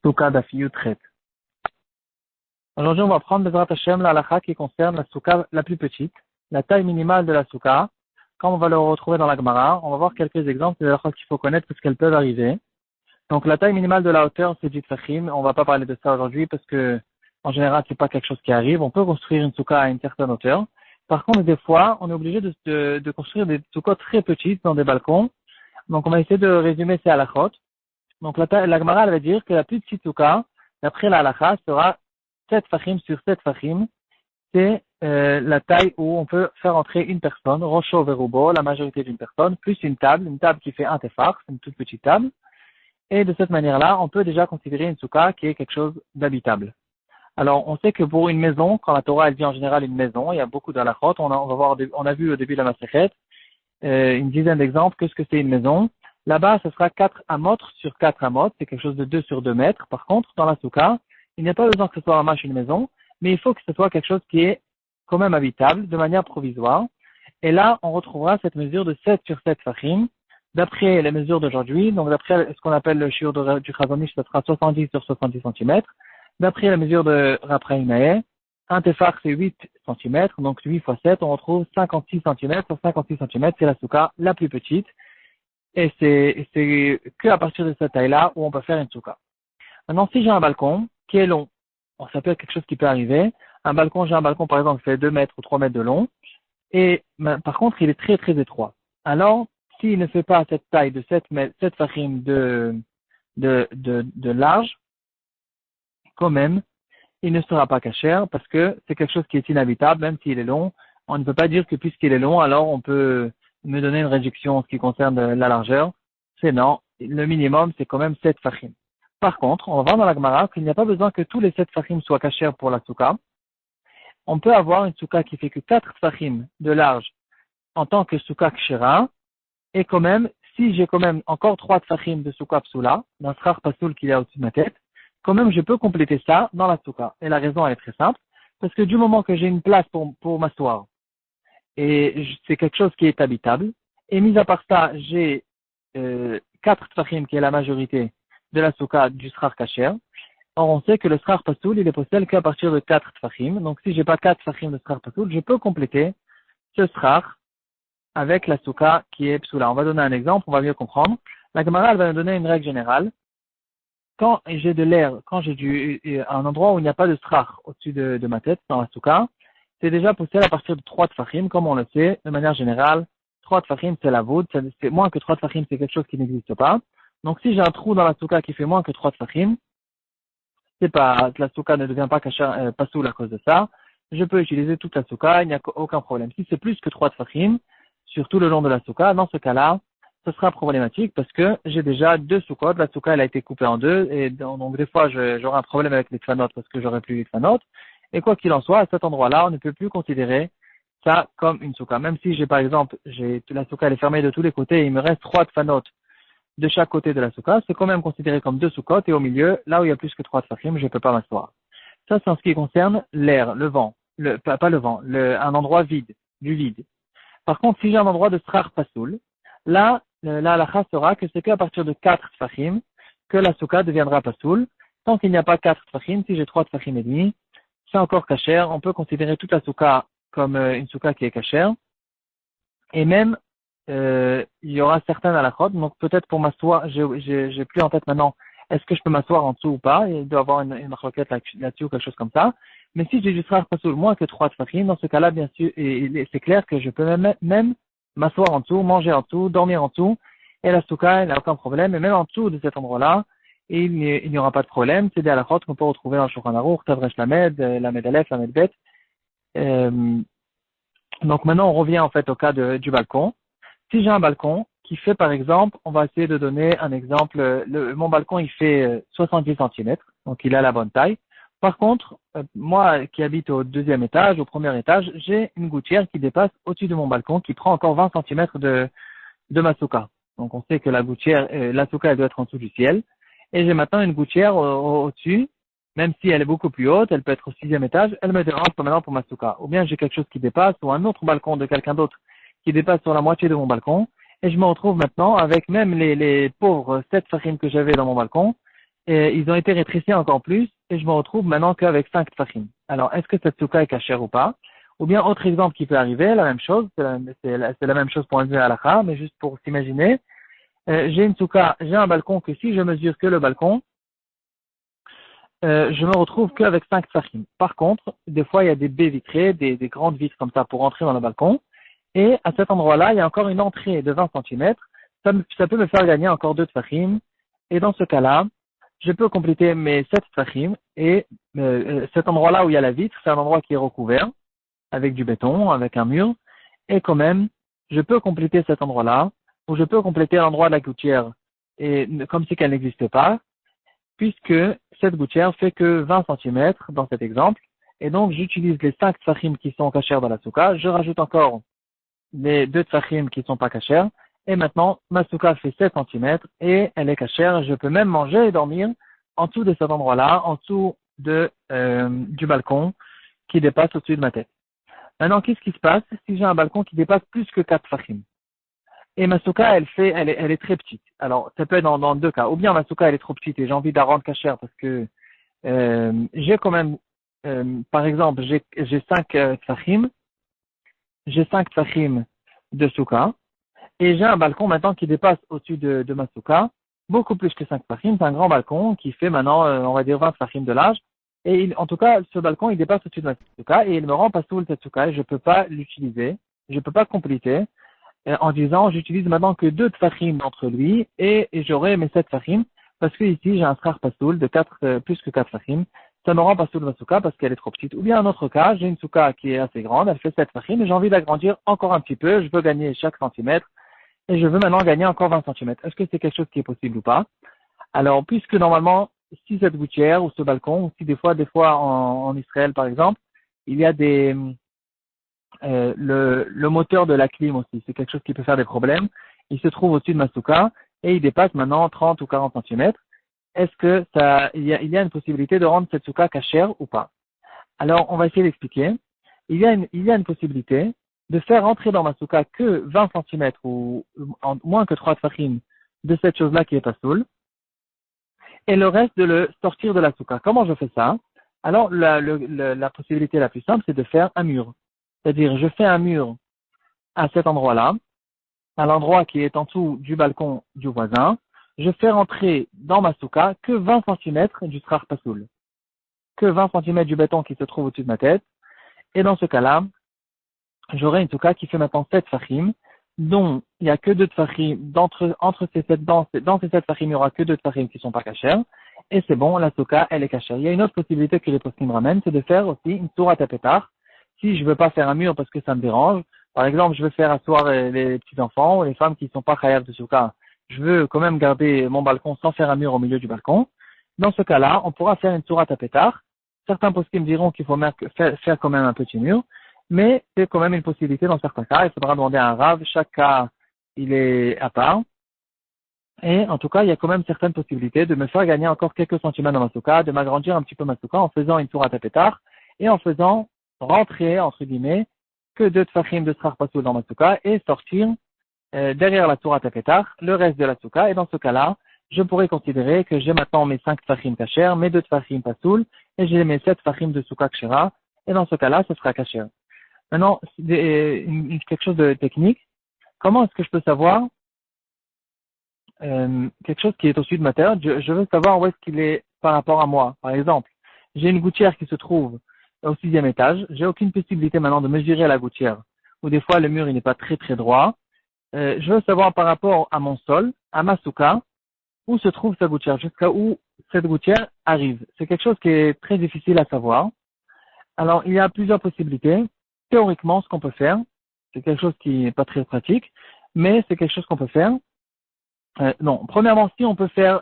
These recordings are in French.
Souka d'Afiyut Chet. Aujourd'hui, on va prendre Bezrat Hashem la halakha qui concerne la souka la plus petite, la taille minimale de la souka. Quand on va le retrouver dans la Gemara, on va voir quelques exemples des halakhot qu'il faut connaître parce qu'elles peuvent arriver. Donc, la taille minimale de la hauteur, c'est 10 tfachim. On va pas parler de ça aujourd'hui parce que, en général, c'est pas quelque chose qui arrive. On peut construire une souka à une certaine hauteur. Par contre, des fois, on est obligé de construire des soukot très petites dans des balcons. Donc, on va essayer de résumer ces halakhot. Donc, la Gemara, elle va dire que la plus petite souka, d'après la halakha, sera 7 fachim sur 7 fachim. C'est la taille où on peut faire entrer une personne, Rocho Verubo, la majorité d'une personne, plus une table qui fait un tefar, c'est une toute petite table. Et de cette manière-là, on peut déjà considérer une souka qui est quelque chose d'habitable. Alors, on sait que pour une maison, quand la Torah elle dit en général une maison, il y a beaucoup d'halakhot. On a vu au début de la Masechet une dizaine d'exemples. Qu'est-ce que c'est une maison? Là-bas, ce sera 4 amot sur 4 amot. C'est quelque chose de 2 sur 2 mètres. Par contre, dans la souka, il n'y a pas besoin que ce soit un une maison, mais il faut que ce soit quelque chose qui est quand même habitable, de manière provisoire. Et là, on retrouvera cette mesure de 7 sur 7 fachim, d'après les mesures d'aujourd'hui. Donc, d'après ce qu'on appelle le shiur du Chazonish, ce sera 70 sur 70 cm. D'après la mesure de Rapraïmae, un tefar, c'est 8 cm. Donc, 8 fois 7, on retrouve 56 cm. Sur 56 cm, c'est la souka la plus petite. Et c'est que à partir de cette taille-là où on peut faire une souka. Maintenant, si j'ai un balcon qui est long, ça peut être quelque chose qui peut arriver. J'ai un balcon par exemple qui fait 2 mètres ou 3 mètres de long, et par contre il est très très étroit. Alors, s'il ne fait pas cette taille de 7 fachim de large, quand même, il ne sera pas kasher parce que c'est quelque chose qui est inhabitable, même s'il est long. On ne peut pas dire que puisqu'il est long, alors on peut me donner une réduction en ce qui concerne la largeur. C'est non, le minimum c'est quand même 7 fachim. Par contre, on va voir dans la Gemara qu'il n'y a pas besoin que tous les 7 fachim soient cachers pour la souka. On peut avoir une souka qui fait que 4 fachim de large en tant que souka kshera, et quand même, si j'ai quand même encore 3 fachim de souka psula, d'un srar pasoul qu'il y a au-dessus de ma tête, quand même je peux compléter ça dans la souka. Et la raison elle est très simple, parce que du moment que j'ai une place pour m'asseoir, et c'est quelque chose qui est habitable, et mis à part ça, j'ai 4 tfachim qui est la majorité de la souka du srar kasher. Or, on sait que le srar pasoul, il est possible qu'à partir de 4 tfachim. Donc, si j'ai pas 4 tfachim de srar pasoul, je peux compléter ce srar avec la souka qui est psoula. On va donner un exemple, on va mieux comprendre. La Gemara, elle va nous donner une règle générale. Quand j'ai de l'air, quand j'ai un endroit où il n'y a pas de srar au-dessus de ma tête, dans la souka, c'est déjà possible à partir de 3 tfachim, comme on le sait, de manière générale. 3 tfachim, c'est la voûte. C'est moins que 3 tfachim, c'est quelque chose qui n'existe pas. Donc, si j'ai un trou dans la souka qui fait moins que 3 tfachim, c'est pas, la souka ne devient pas pasoul à cause de ça. Je peux utiliser toute la souka, il n'y a aucun problème. Si c'est plus que 3 tfachim, sur tout le long de la souka, dans ce cas-là, ce sera problématique parce que j'ai déjà 2 soukot. La souka, elle a été coupée en 2 et donc des fois, j'aurai un problème avec les tfanot parce que j'aurai plus les tfanot. Et quoi qu'il en soit, à cet endroit-là, on ne peut plus considérer ça comme une souka. Même si j'ai, par exemple, la souka, elle est fermée de tous les côtés et il me reste 3 tfanot de chaque côté de la souka, c'est quand même considéré comme 2 soukot et au milieu, là où il y a plus que 3 tfachim, je ne peux pas m'asseoir. Ça, c'est en ce qui concerne l'air, le vent, pas le vent, un endroit vide, du vide. Par contre, si j'ai un endroit de srar pasoul, là, la halakha sera que c'est qu'à partir de 4 tfachim que la souka deviendra pasoul. Tant qu'il n'y a pas 4 tfachim, si j'ai 3 tfachim et demi, c'est encore kasher. On peut considérer toute la souka comme une souka qui est kasher. Et même, il y aura certaines halakhot, donc peut-être pour m'asseoir, j'ai plus en tête maintenant, est-ce que je peux m'asseoir en dessous ou pas, il doit y avoir une marloquette là-dessus ou quelque chose comme ça. Mais si j'ai du srar pasoul moins que 3 tfachim, dans ce cas-là, bien sûr, c'est clair que je peux même m'asseoir en dessous, manger en dessous, dormir en dessous, et la souka, il n'y a aucun problème, et même en dessous de cet endroit-là, il n'y aura pas de problème. C'est des halakhot qu'on peut retrouver dans le Shulchan Aruch, Tavresh Lamed, Lamed Aleph, Lamed Bet. Donc maintenant, on revient en fait au cas du balcon. Si j'ai un balcon qui fait, par exemple, on va essayer de donner un exemple, mon balcon il fait 70 cm, donc il a la bonne taille. Par contre, moi qui habite au 2e étage, au 1er étage, j'ai une gouttière qui dépasse au-dessus de mon balcon, qui prend encore 20 cm de ma souka. Donc on sait que la gouttière, la souka elle doit être en dessous du ciel. Et j'ai maintenant une gouttière au-dessus, même si elle est beaucoup plus haute, elle peut être au 6e étage, elle me dérange pas maintenant pour ma souka. Ou bien j'ai quelque chose qui dépasse, ou un autre balcon de quelqu'un d'autre qui dépasse sur la moitié de mon balcon, et je me retrouve maintenant avec même les pauvres 7 fachim que j'avais dans mon balcon, et ils ont été rétrécis encore plus, et je me retrouve maintenant qu'avec 5 tfachim. Alors, est-ce que cette souka est cachère ou pas? Ou bien, autre exemple qui peut arriver, la même chose, c'est la même chose pour un halakha, mais juste pour s'imaginer, j'ai une souka, j'ai un balcon que si je mesure que le balcon, je me retrouve qu'avec 5 tfachim. Par contre, des fois, il y a des baies vitrées, des grandes vitres comme ça pour entrer dans le balcon, et à cet endroit-là, il y a encore une entrée de 20 centimètres, ça peut me faire gagner encore 2 tfachim, et dans ce cas-là, je peux compléter mes 7 tfachim, et cet endroit-là où il y a la vitre, c'est un endroit qui est recouvert, avec du béton, avec un mur, et quand même, je peux compléter cet endroit-là, ou je peux compléter l'endroit de la gouttière, et comme si qu'elle n'existe pas, puisque cette gouttière fait que 20 centimètres dans cet exemple, et donc j'utilise les 5 tfachim qui sont cachers dans la souka, je rajoute encore les 2 tfachim qui ne sont pas cachers, et maintenant ma souka fait 7 centimètres et elle est cachère, je peux même manger et dormir en dessous de cet endroit-là, en dessous du balcon qui dépasse au-dessus de ma tête. Maintenant, qu'est-ce qui se passe si j'ai un balcon qui dépasse plus que 4 tfachim? Et ma souka, elle est très petite. Alors, ça peut être dans deux cas. Ou bien ma souka, elle est trop petite et j'ai envie de la rendre cachère parce que j'ai quand même, par exemple, j'ai 5 tfachim, j'ai 5 tfachim de souka, et j'ai un balcon maintenant qui dépasse au-dessus de ma souka, beaucoup plus que 5 tfachim. C'est un grand balcon qui fait maintenant, on va dire, 20 tfachim de large. Et en tout cas, ce balcon, il dépasse au-dessus de ma souka et il me rend pas sous cette souka et je peux pas l'utiliser, je peux pas compléter en disant j'utilise maintenant que 2 tfachim entre lui et j'aurai mes 7 tfachim parce que ici j'ai un schar pasoul de 4, plus que 4 tfachim. Ça me rend pasoul ma souka parce qu'elle est trop petite. Ou bien un autre cas, j'ai une souka qui est assez grande, elle fait 7 tfachim et j'ai envie d'agrandir encore un petit peu, je veux gagner chaque centimètre et je veux maintenant gagner encore 20 centimètres. Est-ce que c'est quelque chose qui est possible ou pas? Alors, puisque normalement, si cette gouttière ou ce balcon, ou si des fois en Israël par exemple, il y a le moteur de la clim aussi, c'est quelque chose qui peut faire des problèmes. Il se trouve au-dessus de ma souka et il dépasse maintenant 30 ou 40 centimètres. Est-ce que il y a une possibilité de rendre cette souka cachère ou pas? Alors, on va essayer d'expliquer. Il y a une possibilité de faire entrer dans ma souka que 20 centimètres ou moins que 3 tfachim de cette chose-là qui est pas soul, et le reste de le sortir de la souka. Comment je fais ça? Alors, la possibilité la plus simple, c'est de faire un mur. C'est-à-dire, je fais un mur à cet endroit-là, à l'endroit qui est en dessous du balcon du voisin. Je fais rentrer dans ma souka que 20 centimètres du strar pasoul, que 20 centimètres du béton qui se trouve au-dessus de ma tête. Et dans ce cas-là, j'aurai une souka qui fait maintenant 7 fachim, dont il n'y a que 2 tfachim, entre ces 7, dans ces 7 tfachim, il n'y aura que 2 tfachim qui ne sont pas cachers, et c'est bon, la souka, elle est cachère. Il y a une autre possibilité que les poskim ramènent, c'est de faire aussi une sourate à pétard. Si je veux pas faire un mur parce que ça me dérange, par exemple, je veux faire asseoir les petits enfants ou les femmes qui ne sont pas chayav de souka, je veux quand même garder mon balcon sans faire un mur au milieu du balcon. Dans ce cas-là, on pourra faire une sourate à pétard. Certains poskim diront qu'il faut faire quand même un petit mur, mais c'est quand même une possibilité dans certains cas. Il faudra demander à un rave. Chaque cas, il est à part. Et en tout cas, il y a quand même certaines possibilités de me faire gagner encore quelques centimètres dans ma souka, de m'agrandir un petit peu ma souka en faisant une sourate à pétard et en faisant rentrer, entre guillemets, que 2 tfachim de strar pasoul dans ma souka et sortir derrière la sourate à pétard le reste de la souka. Et dans ce cas-là, je pourrais considérer que j'ai maintenant mes 5 tfachim kasher, mes 2 tfachim pasoul et j'ai mes 7 tfachim de souka kshera. Et dans ce cas-là, ce sera kasher. Maintenant, quelque chose de technique. Comment est-ce que je peux savoir quelque chose qui est au-dessus de ma tête? Je veux savoir où est-ce qu'il est par rapport à moi. Par exemple, j'ai une gouttière qui se trouve au 6e étage. J'ai aucune possibilité maintenant de mesurer la gouttière. Ou des fois, le mur il n'est pas très très droit. Je veux savoir par rapport à mon sol, à ma souka, où se trouve sa gouttière, jusqu'à où cette gouttière arrive. C'est quelque chose qui est très difficile à savoir. Alors, il y a plusieurs possibilités. Théoriquement, ce qu'on peut faire, c'est quelque chose qui n'est pas très pratique, mais c'est quelque chose qu'on peut faire. Non, premièrement, si on peut faire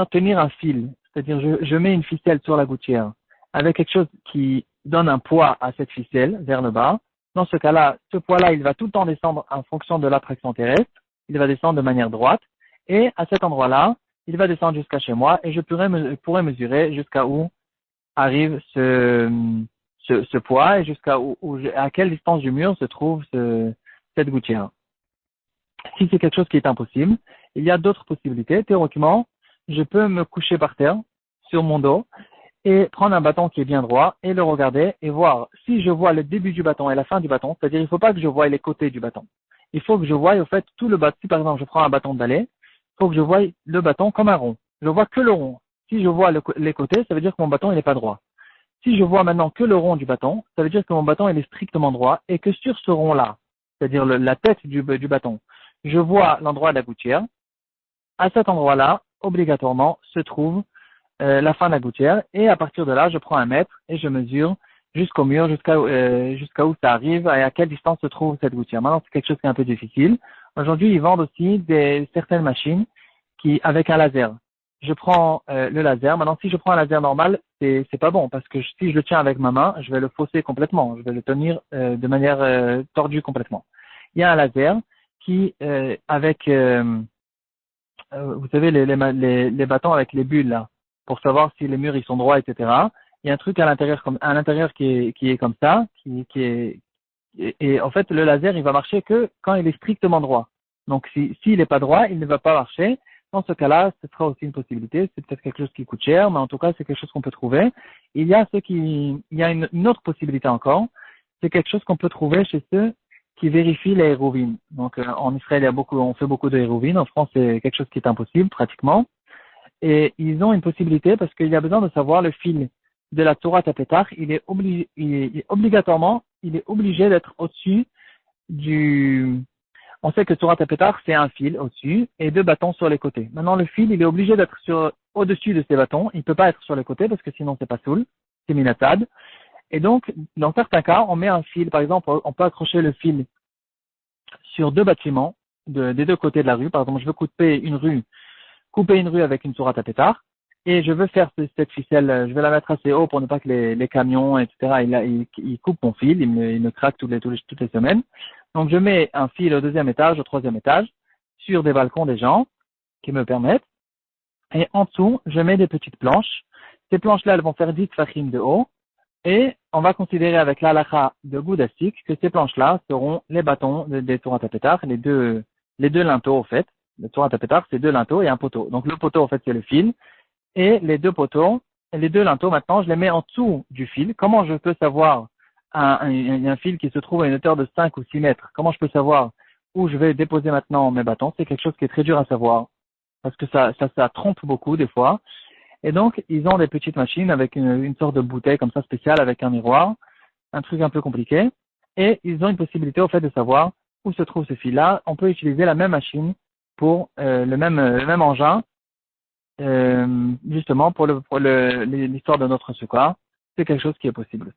tenir un fil, c'est-à-dire je mets une ficelle sur la gouttière avec quelque chose qui donne un poids à cette ficelle vers le bas. Dans ce cas-là, ce poids-là, il va tout le temps descendre en fonction de l'attraction terrestre. Il va descendre de manière droite et à cet endroit-là, il va descendre jusqu'à chez moi et je pourrais mesurer jusqu'à où arrive ce poids et à quelle distance du mur se trouve cette gouttière. Si c'est quelque chose qui est impossible, il y a d'autres possibilités. Théoriquement, je peux me coucher par terre, sur mon dos, et prendre un bâton qui est bien droit, et le regarder, et voir si je vois le début du bâton et la fin du bâton, c'est-à-dire il ne faut pas que je voie les côtés du bâton. Il faut que je voie, au fait, tout le bâton. Si par exemple je prends un bâton de balai, il faut que je voie le bâton comme un rond. Je vois que le rond. Si je vois les côtés, ça veut dire que mon bâton il n'est pas droit. Si je vois maintenant que le rond du bâton, ça veut dire que mon bâton il est strictement droit et que sur ce rond-là, c'est-à-dire la tête du bâton, je vois l'endroit de la gouttière. À cet endroit-là, obligatoirement, se trouve la fin de la gouttière et à partir de là, je prends un mètre et je mesure jusqu'au mur, jusqu'à où ça arrive et à quelle distance se trouve cette gouttière. Maintenant, c'est quelque chose qui est un peu difficile. Aujourd'hui, ils vendent aussi certaines machines avec un laser. Je prends le laser. Maintenant, si je prends un laser normal, c'est pas bon parce que si je le tiens avec ma main, je vais le fausser complètement. Je vais le tenir de manière tordue complètement. Il y a un laser qui, vous savez, les bâtons avec les bulles là, pour savoir si les murs ils sont droits, etc. Il y a un truc à l'intérieur qui est comme ça, et en fait le laser il va marcher que quand il est strictement droit. Donc s'il n'est pas droit, il ne va pas marcher. Dans ce cas-là, ce sera aussi une possibilité. C'est peut-être quelque chose qui coûte cher, mais en tout cas c'est quelque chose qu'on peut trouver. Il y a une autre possibilité encore. C'est quelque chose qu'on peut trouver chez ceux qui vérifient les hérouvines. Donc en Israël, on fait beaucoup de hérouvines. En France, c'est quelque chose qui est impossible pratiquement. Et ils ont une possibilité parce qu'il y a besoin de savoir le fil de la Torah Tapetar. Obligatoirement, il est obligé d'être au-dessus on sait que Torah Tapetar, c'est un fil au-dessus et deux bâtons sur les côtés. Maintenant, le fil, il est obligé d'être au-dessus de ces bâtons. Il ne peut pas être sur les côtés parce que sinon c'est pas soul, c'est minatad. Et donc, dans certains cas, on met un fil. Par exemple, on peut accrocher le fil sur deux bâtiments des deux côtés de la rue. Par exemple, je veux couper une rue avec une sourate à pétard, et je veux faire cette ficelle, je vais la mettre assez haut pour ne pas que les camions, etc., ils coupent mon fil, ils me craquent toutes les semaines. Donc, je mets un fil au deuxième étage, au troisième étage, sur des balcons des gens qui me permettent, et en dessous, je mets des petites planches. Ces planches-là, elles vont faire 10 fachim de haut, et on va considérer avec l'halakha de Goudastik que ces planches-là seront les bâtons des Torah Tapetar, les deux linteaux, au fait. Le Torah Tapetar, c'est deux linteaux et un poteau. Donc, le poteau, en fait, c'est le fil. Et les deux linteaux, maintenant, je les mets en dessous du fil. Comment je peux savoir un fil qui se trouve à une hauteur de 5 ou 6 mètres? Comment je peux savoir où je vais déposer maintenant mes bâtons? C'est quelque chose qui est très dur à savoir. Parce que ça trompe beaucoup, des fois. Et donc, ils ont des petites machines avec une sorte de bouteille comme ça spéciale avec un miroir, un truc un peu compliqué. Et ils ont une possibilité au fait de savoir où se trouve ce fil-là. On peut utiliser la même machine pour le même engin, justement pour l'histoire de notre sukkah. C'est quelque chose qui est possible.